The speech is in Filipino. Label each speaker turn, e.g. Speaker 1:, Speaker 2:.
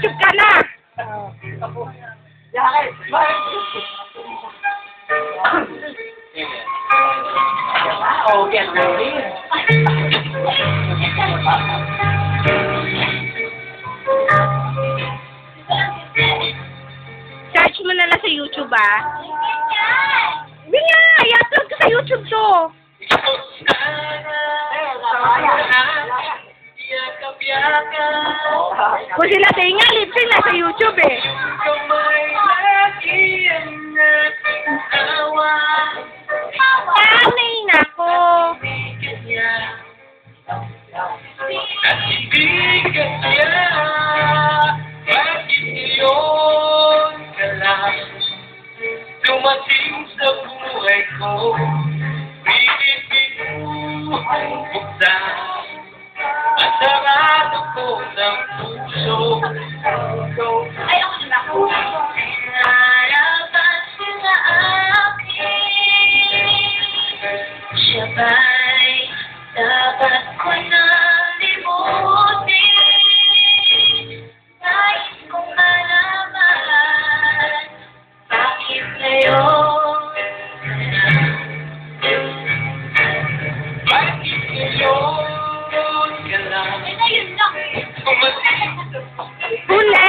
Speaker 1: YouTube ka na.
Speaker 2: Bakit? Oh, get ready.
Speaker 1: Search mo na lang sa YouTube, ah. Hindi nga, i-upload ko sa YouTube to. Kung sila tinga, lip-sync na sa YouTube, eh. Anay na ko.
Speaker 3: At hindi kaya, bakit ngayon ka lang dumating sa buhay ko? Pinipilit ang buksan at sarado ko ng puso.
Speaker 4: Ay, ako din ako. Narapan sila akin. Siya ba'y dapat ko na limutin? Nais kong malaman, bakit ngayon?
Speaker 3: Bakit ngayon ka lang
Speaker 4: Ay, na yun lang.
Speaker 3: dumating sa
Speaker 1: Hula.